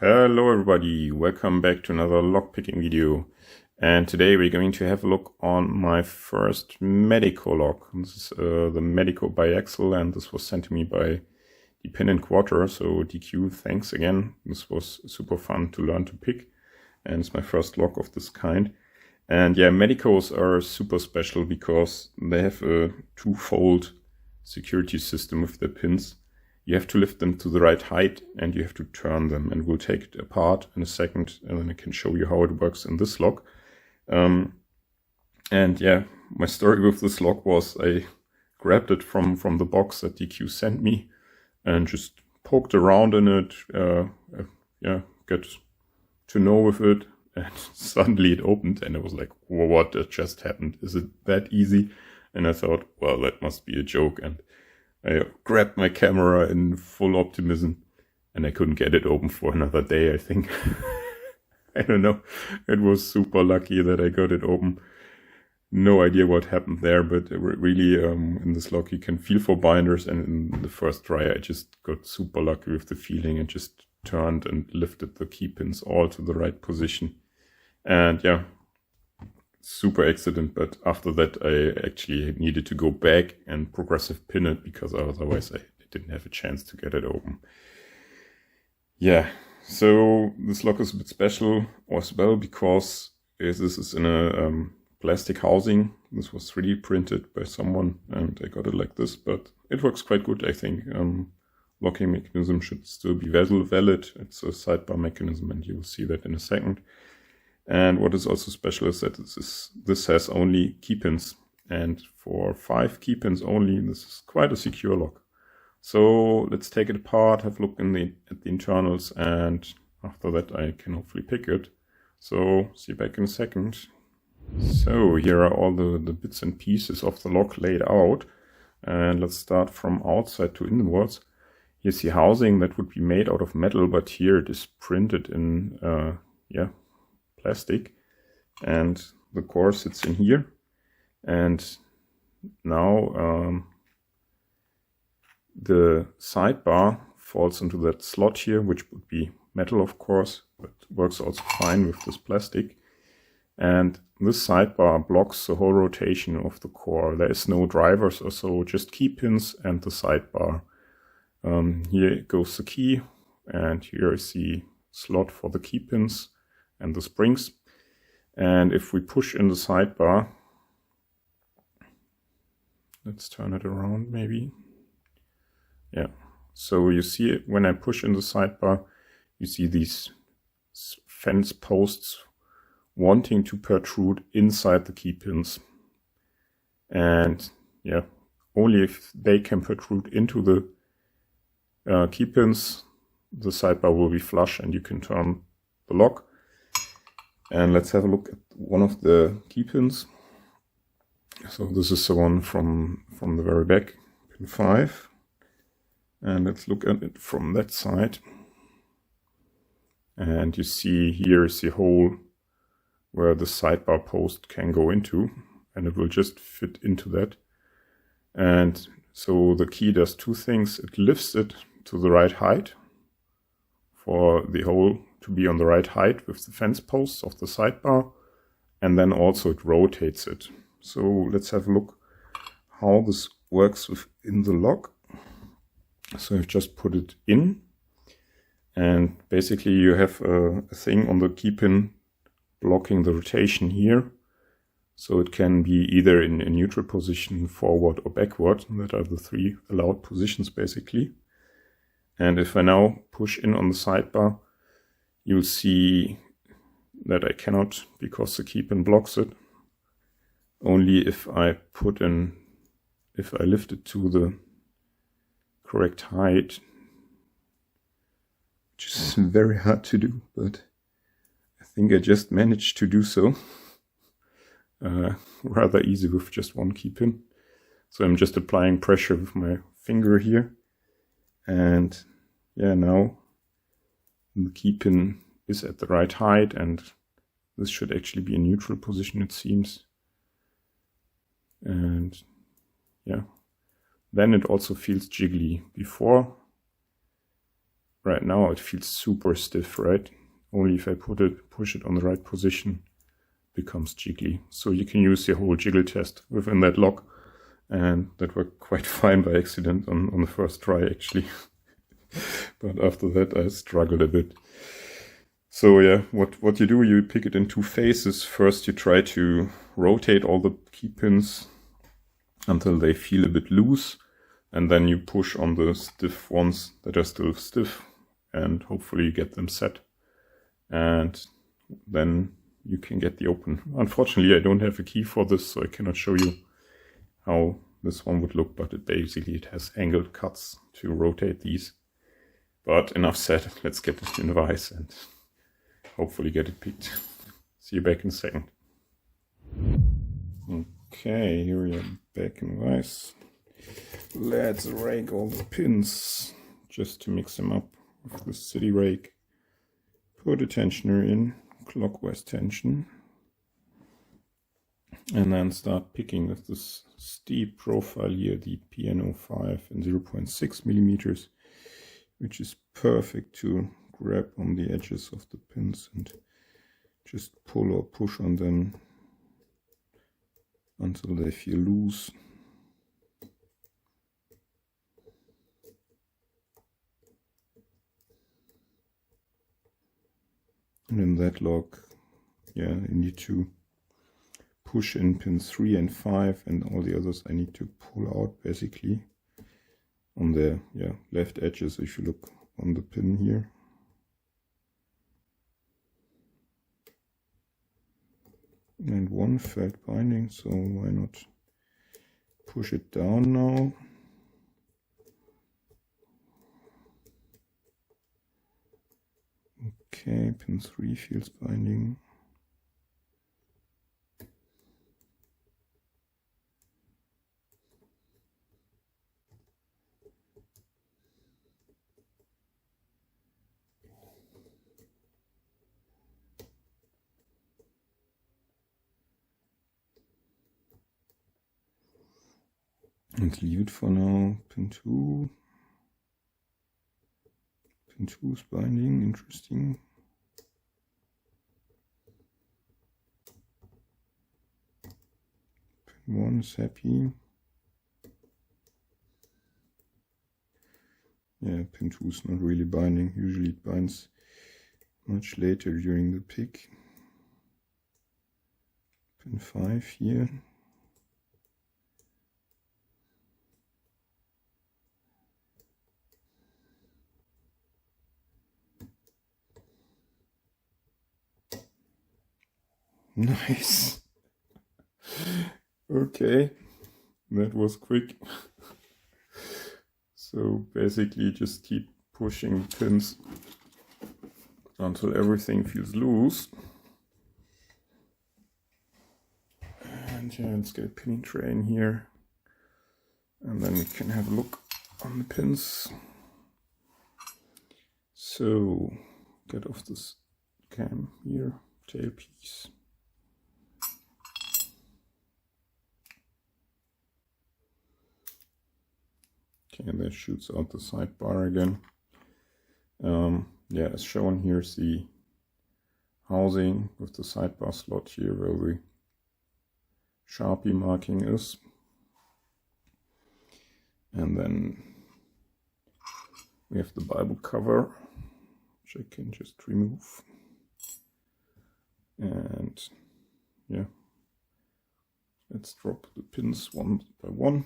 Hello everybody, welcome back to another lockpicking video. And today we're going to have a look on my first Medeco lock. This is the Medeco Biaxial, and this was sent to me by Dependent Quarter, so DQ, thanks again. This was super fun to learn to pick, and it's my first lock of this kind. And yeah, Medecos are super special because they have a two-fold security system with their pins. You have to lift them to the right height and you have to turn them, and we'll take it apart in a second and then I can show you how it works in this lock. And yeah, my story with this lock was I grabbed it from the box that DQ sent me and just poked around in it, get to know with it, and suddenly it opened and I was like, what just happened? Is it that easy? And I thought, well, that must be a joke, and I grabbed my camera in full optimism and I couldn't get it open for another day, I think. I don't know. It was super lucky that I got it open. No idea what happened there, but really in this lock you can feel for binders, and in the first try I just got super lucky with the feeling and just turned and lifted the key pins all to the right position. And yeah, super accident, but after that I actually needed to go back and progressive pin it because otherwise I didn't have a chance to get it open. Yeah, so this lock is a bit special as well because this is in a plastic housing. This was 3D printed by someone and I got it like this, but it works quite good, I think. Locking mechanism should still be valid. It's a sidebar mechanism and you will see that in a second. And what is also special is that this has only key pins, and for 5 key pins only, this is quite a secure lock. So let's take it apart, have a look at the internals, and after that I can hopefully pick it. So see you back in a second. So here are all the bits and pieces of the lock laid out, and let's start from outside to inwards. Here's the housing that would be made out of metal, but here it is printed in plastic, and the core sits in here. And now the sidebar falls into that slot here, which would be metal of course, but works also fine with this plastic. And this sidebar blocks the whole rotation of the core. There is no drivers or so, just key pins and the sidebar. Here goes the key, and here is the slot for the key pins and the springs. And if we push in the sidebar, let's turn it around maybe. Yeah, so you see it when I push in the sidebar, you see these fence posts wanting to protrude inside the key pins. And yeah, only if they can protrude into the key pins, the sidebar will be flush and you can turn the lock. And let's have a look at one of the key pins. So this is the one from the very back, pin 5. And let's look at it from that side. And you see here is the hole where the sidebar post can go into, and it will just fit into that. And so the key does 2 things. It lifts it to the right height for the hole to be on the right height with the fence posts of the sidebar, and then also it rotates it. So let's have a look how this works within the lock. So I've just put it in, and basically you have a thing on the key pin blocking the rotation here. So it can be either in a neutral position, forward or backward. That are the 3 allowed positions basically. And if I now push in on the sidebar, you'll see that I cannot, because the key pin blocks it. Only if I lift it to the correct height, which is very hard to do, but I think I just managed to do so. Rather easy with just 1 key pin. So I'm just applying pressure with my finger here. And yeah, now the key pin is at the right height, and this should actually be a neutral position, it seems. And yeah, then it also feels jiggly. Before right now it feels super stiff, right? Only if I push it on the right position, it becomes jiggly. So you can use the whole jiggle test within that lock, and that worked quite fine by accident on the first try actually. But after that I struggled a bit. So yeah, what you do, you pick it in two phases. First you try to rotate all the key pins until they feel a bit loose, and then you push on the stiff ones that are still stiff and hopefully you get them set, and then you can get the open. Unfortunately I don't have a key for this, so I cannot show you how this one would look, but it has angled cuts to rotate these. But enough said, let's get it in vise and hopefully get it picked. See you back in a second. Okay, here we are back in vise. Let's rake all the pins just to mix them up with the city rake. Put a tensioner in, clockwise tension, and then start picking with this steep profile here, the PN05 and 0.6 millimeters, which is perfect to grab on the edges of the pins and just pull or push on them until they feel loose. And in that lock, yeah, I need to push in pins 3 and 5, and all the others I need to pull out basically on the left edges if you look on the pin here. And one felt binding, so why not push it down now. Okay, pin 3 feels binding. And leave it for now. Pin 2. Pin 2 is binding, interesting. Pin 1 is happy. Yeah, pin 2 is not really binding. Usually it binds much later during the pick. Pin 5 here. Nice. Okay, that was quick. So basically just keep pushing pins until everything feels loose. And yeah, let's get a pinning tray in here, and then we can have a look on the pins. So get off this cam here, tailpiece. Okay, and that shoots out the sidebar again. Yeah, as shown, here's the housing with the sidebar slot here where the Sharpie marking is. And then we have the Bible cover, which I can just remove. And yeah, let's drop the pins one by one.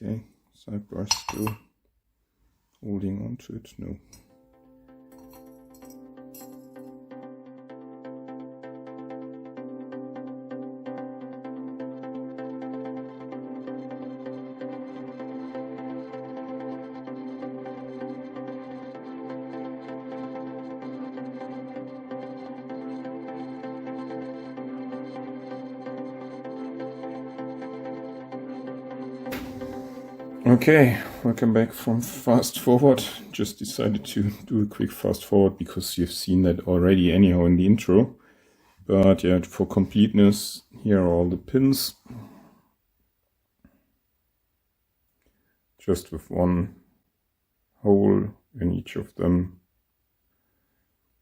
Okay, sidebar still holding on to it. No. Okay, welcome back from fast forward. Just decided to do a quick fast forward because you've seen that already anyhow in the intro. But yeah, for completeness, here are all the pins. just with one hole in each of them,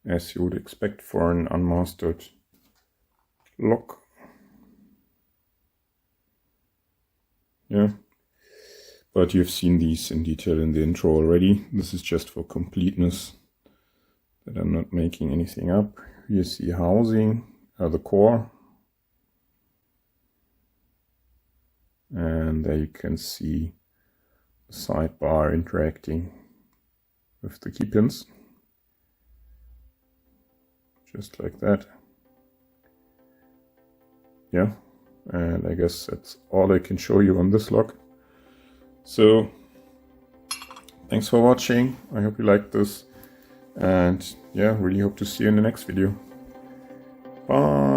as you would expect for an unmastered lock. Yeah, but you've seen these in detail in the intro already. This is just for completeness, that I'm not making anything up. Here's the housing, the core. And there you can see the sidebar interacting with the key pins. Just like that. Yeah, and I guess that's all I can show you on this lock. So, thanks for watching. I hope you liked this. And yeah, really hope to see you in the next video. Bye!